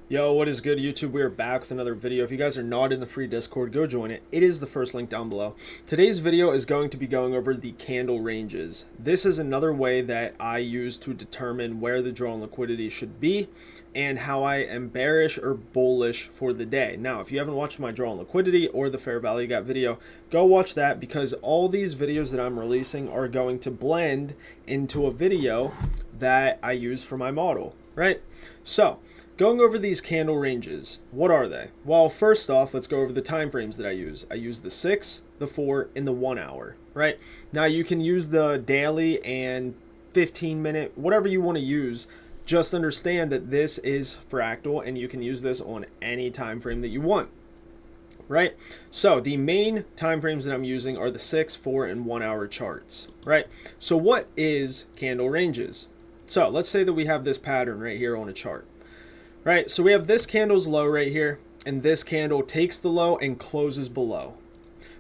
Yo, what is good, YouTube? We are back with another video. If you guys are not in the free Discord, go join it. It is the first link down below. Today's video is going to be going over the candle ranges. This is another way that I use to determine where the drawn liquidity should be and how I am bearish or bullish for the day. Now, if you haven't watched my drawn liquidity or the fair value gap video, go watch that because all these videos that I'm releasing are going to blend into a video that I use for my model, right? So, going over these candle ranges, what are they? Well, first off, let's go over the time frames that I use. I use the 6, the 4, and the 1 hour, right? Now you can use the daily and 15-minute, whatever you want to use. Just understand that this is fractal and you can use this on any time frame that you want, right? So the main time frames that I'm using are the 6, 4, and 1 hour charts, right? So what is candle ranges? So let's say that we have this pattern right here on a chart. Right, so we have this candle's low right here, and this candle takes the low and closes below.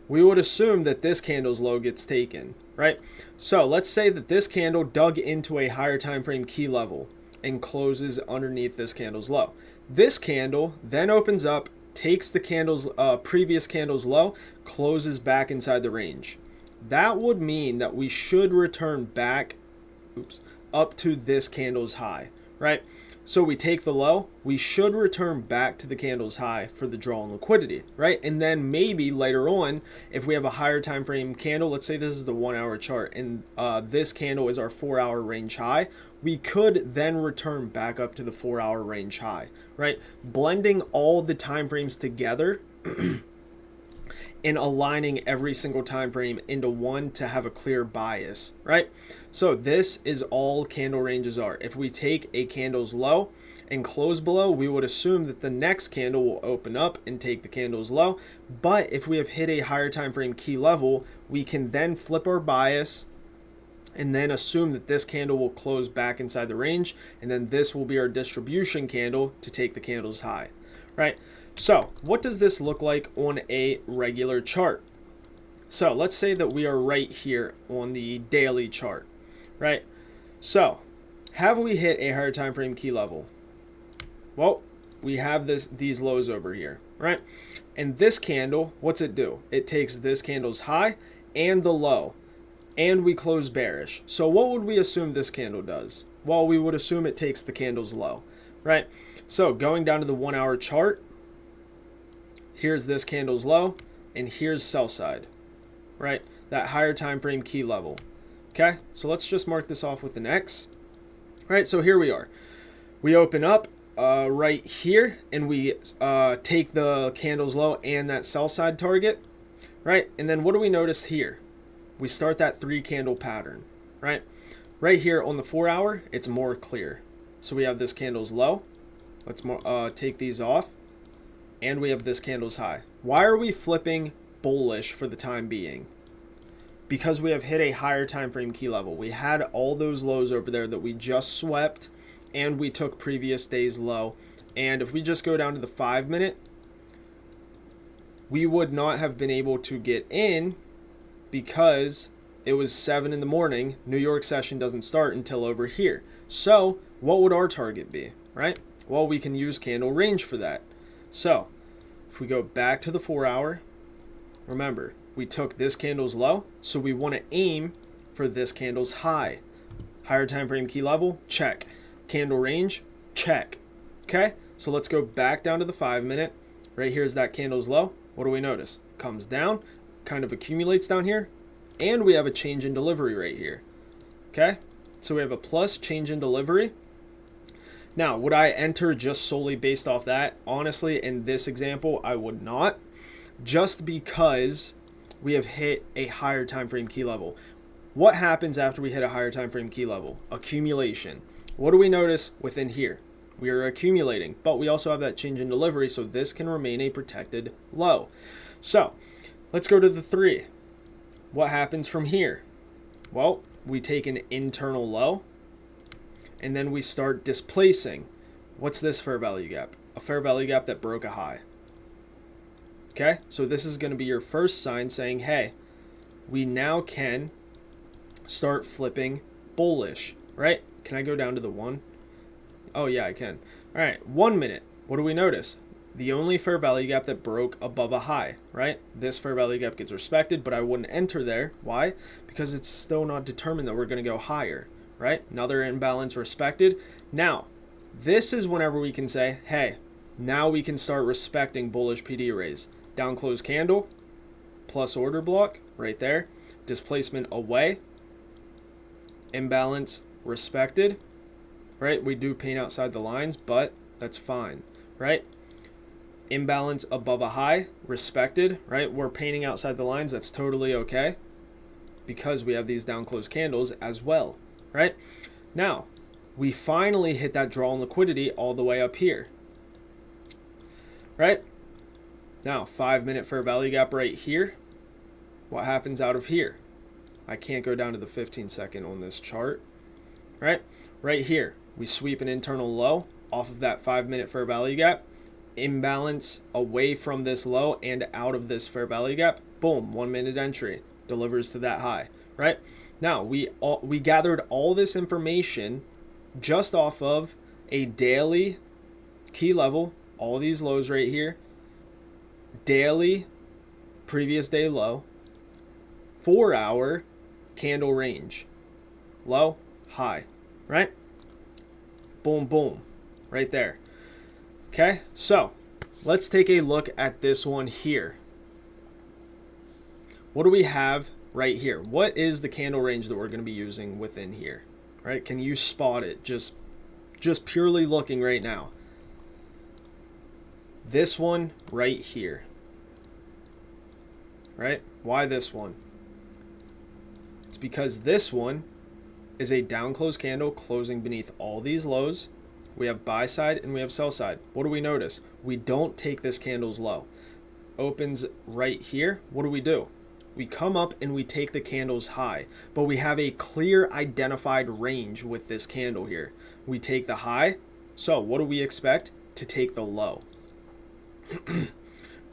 We would assume that this candle's low gets taken, right? So let's say that this candle dug into a higher time frame key level and closes underneath this candle's low. This candle then opens up, takes the candle's previous candle's low, closes back inside the range. That would mean that we should return back, up to this candle's high, right? So we take the low, we should return back to the candle's high for the drawn liquidity, right? And then maybe later on, if we have a higher time frame candle, let's say this is the 1 hour chart and this candle is our 4 hour range high, we could then return back up to the 4 hour range high, right? Blending all the time frames together and aligning every single time frame into one to have a clear bias, right? So this is all candle ranges are. If we take a candle's low and close below, we would assume that the next candle will open up and take the candle's low. But if we have hit a higher time frame key level, we can then flip our bias and then assume that this candle will close back inside the range, and then this will be our distribution candle to take the candle's high, right? So what does this look like on a regular chart? So let's say that we are right here on the daily chart, right? So have we hit a higher time frame key level? Well, we have these lows over here, right? And this candle, what's it do? It takes this candle's high and the low, and we close bearish. So what would we assume this candle does? Well, we would assume it takes the candle's low, right? So going down to the 1 hour chart, here's this candle's low, and here's sell side, right? That higher time frame key level. Okay, so let's just mark this off with an X. All right, so here we are. We open up right here, and we take the candle's low and that sell side target, right? And then what do we notice here? We start that 3 candle pattern, right? Right here on the 4 hour, it's more clear. So we have this candle's low. Let's take these off. And we have this candle's high. Why are we flipping bullish for the time being? Because we have hit a higher time frame key level. We had all those lows over there that we just swept, and we took previous day's low. And if we just go down to the 5 minute, we would not have been able to get in because it was 7 in the morning. New York session doesn't start until over here. So what would our target be, right? Well, we can use candle range for that. So if we go back to the 4 hour, remember, we took this candle's low, so we want to aim for this candle's high. Higher time frame key level, check. Candle range, check. Okay, so let's go back down to the 5 minute. Right here is that candle's low. What do we notice? Comes down, kind of accumulates down here, and we have a change in delivery right here. Okay, so we have a plus change in delivery. Now, would I enter just solely based off that? Honestly, in this example, I would not, just because we have hit a higher time frame key level. What happens after we hit a higher time frame key level? Accumulation. What do we notice within here? We are accumulating, but we also have that change in delivery, so this can remain a protected low. So let's go to the 3. What happens from here? Well, we take an internal low, and then we start displacing. What's this fair value gap? A fair value gap that broke a high. Okay, so this is going to be your first sign saying, hey, we now can start flipping bullish, right? Can I go down to the 1? Oh yeah, I can. All right, 1 minute. What do we notice? The only fair value gap that broke above a high, right? This fair value gap gets respected, but I wouldn't enter there. Why? Because it's still not determined that we're going to go higher, right? Another imbalance respected. Now, this is whenever we can say, hey, now we can start respecting bullish PD arrays. Down close candle, plus order block, right there. Displacement away, imbalance respected, right? We do paint outside the lines, but that's fine, right? Imbalance above a high, respected, right? We're painting outside the lines, that's totally okay because we have these down close candles as well, right? Now, we finally hit that draw on liquidity all the way up here, right? Now, 5-minute fair value gap right here. What happens out of here? I can't go down to the 15-second on this chart, right? Right here, we sweep an internal low off of that 5-minute fair value gap, imbalance away from this low and out of this fair value gap. Boom, 1-minute entry delivers to that high, right? Now, we gathered all this information just off of a daily key level, all these lows right here, daily previous day low, 4-hour candle range, low, high, right? Boom, boom, right there. Okay, so let's take a look at this one here. What do we have right here? What is the candle range that we're going to be using within here, right? Can you spot it just purely looking right now? This one right here, right? Why this one? It's because this one is a down close candle closing beneath all these lows. We have buy side and we have sell side. What do we notice? We don't take this candle's low. Opens right here. What do? We come up and we take the candle's high, but we have a clear identified range with this candle here. We take the high. So what do we expect? To take the low,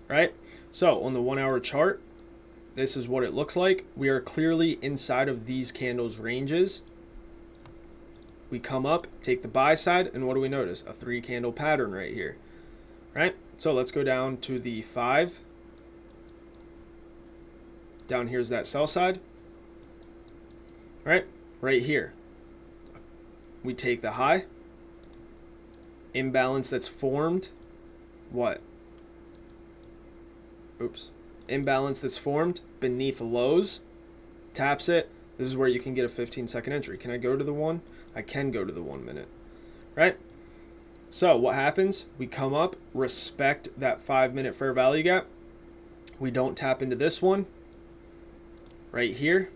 right? So on the 1-hour chart, this is what it looks like. We are clearly inside of these candles ranges. We come up, take the buy side, and what do we notice? A 3-candle pattern right here, right? So let's go down to the 5. Down here's that sell side, right? Right here. We take the high, imbalance that's formed, what? Oops. Imbalance that's formed beneath lows, taps it. This is where you can get a 15-second entry. Can I go to the 1? I can go to the 1 minute, right? So what happens? We come up, respect that 5-minute fair value gap. We don't tap into this one right here,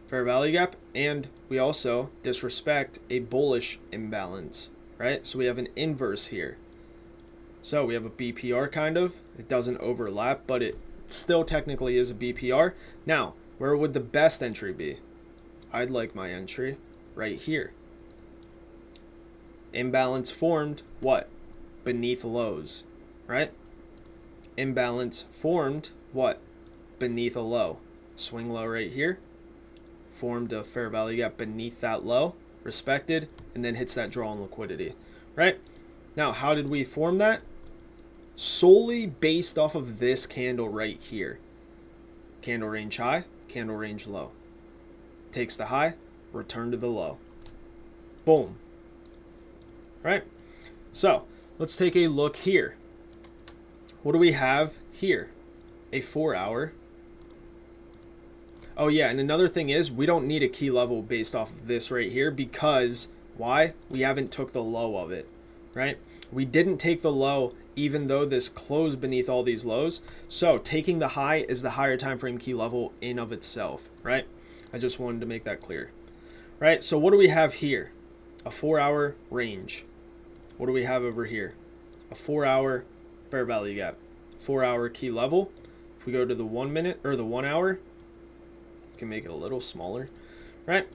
fair value gap, and we also disrespect a bullish imbalance, right? So we have an inverse here. So we have a BPR kind of. It doesn't overlap, but it still technically is a BPR. Now, where would the best entry be? I'd like my entry right here. Imbalance formed, what? Beneath lows, right? Imbalance formed, what? Beneath a low. Swing low right here. Formed a fair value gap beneath that low, respected, and then hits that draw on liquidity, right? Now, how did we form that? Solely based off of this candle right here. Candle range high, candle range low. Takes the high, return to the low. Boom. Right? So, let's take a look here. What do we have here? A 4-hour. Oh yeah, and another thing is we don't need a key level based off of this right here because why? We haven't took the low of it, right? We didn't take the low even though this closed beneath all these lows. So taking the high is the higher time frame key level in of itself, right? I just wanted to make that clear, right? So what do we have here? A 4-hour range. What do we have over here? A 4-hour fair value gap, 4-hour key level. If we go to the 1 minute or the 1 hour, we can make it a little smaller, right?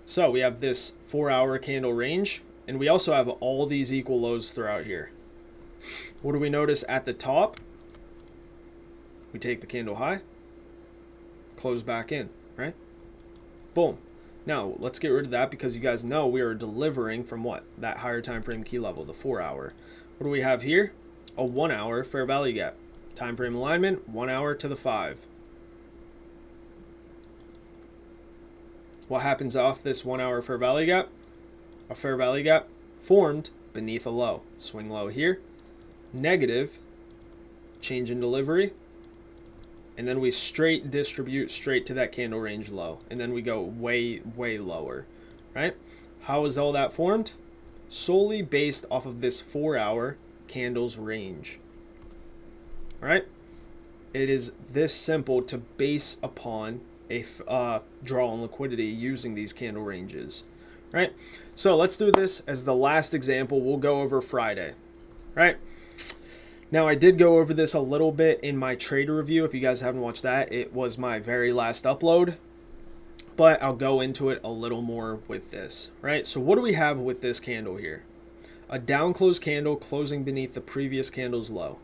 So we have this 4-hour candle range, and we also have all these equal lows throughout here. What do we notice at the top? We take the candle high, close back in, right? Boom. Now, let's get rid of that because you guys know we are delivering from what? That higher time frame key level, the 4 hour. What do we have here? A 1 hour fair value gap. Time frame alignment, 1 hour to the 5. What happens off this 1 hour fair value gap? A fair value gap formed beneath a low. Swing low here. Negative. Change in delivery. And then we straight distribute straight to that candle range low. And then we go way, way lower. Right? How is all that formed? Solely based off of this 4 hour candles range. All right? It is this simple to base upon a draw on liquidity using these candle ranges. Right? So let's do this as the last example. We'll go over Friday. Right? Now, I did go over this a little bit in my trader review. If you guys haven't watched that, it was my very last upload. But I'll go into it a little more with this. Right? So what do we have with this candle here? A down close candle closing beneath the previous candle's low.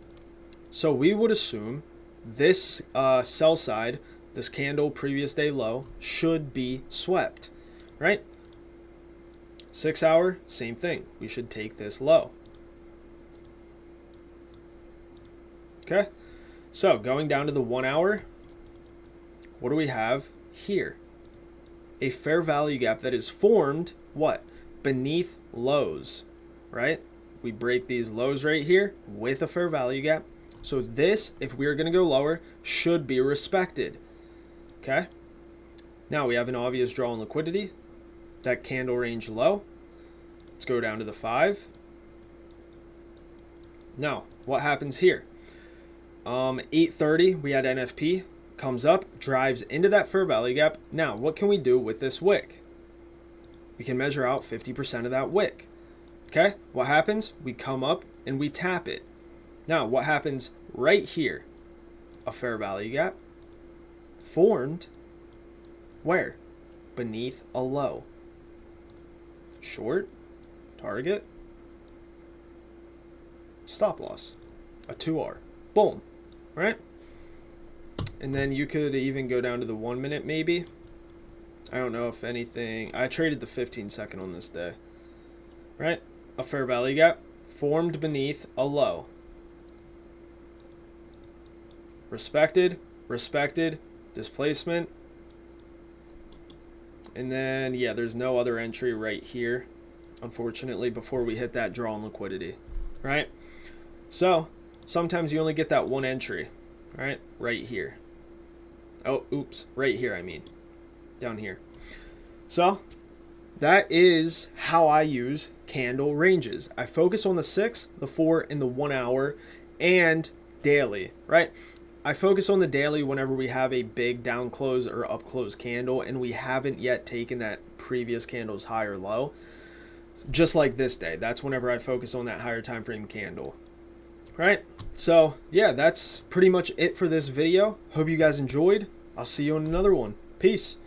So we would assume this sell side, this candle previous day low, should be swept. Right? 6 hour, same thing. We should take this low. Okay, so going down to the 1 hour, what do we have here? A fair value gap that is formed, what? Beneath lows, right? We break these lows right here with a fair value gap. So this, if we're going to go lower, should be respected. Okay, now we have an obvious draw on liquidity. That candle range low. Let's go down to the 5. Now, what happens here? 8:30, we had NFP, comes up, drives into that fair value gap. Now, what can we do with this wick? We can measure out 50% of that wick. Okay, what happens? We come up and we tap it. Now, what happens right here? A fair value gap formed where? Beneath a low. Short, target, stop loss, a 2R. Boom. Right? And then you could even go down to the 1 minute maybe. I don't know if anything. I traded the 15-second on this day. Right? A fair value gap formed beneath a low. Respected, respected, displacement. And then, yeah, there's no other entry right here, unfortunately, before we hit that draw on liquidity. Right? So, sometimes you only get that one entry, right here. Oh, oops, right here, I mean, down here. So that is how I use candle ranges. I focus on the 6, the 4, and the 1 hour and daily, right? I focus on the daily whenever we have a big down close or up close candle and we haven't yet taken that previous candle's high or low. Just like this day, that's whenever I focus on that higher time frame candle. Right, so yeah, that's pretty much it for this video. Hope you guys enjoyed. I'll see you in another one. Peace.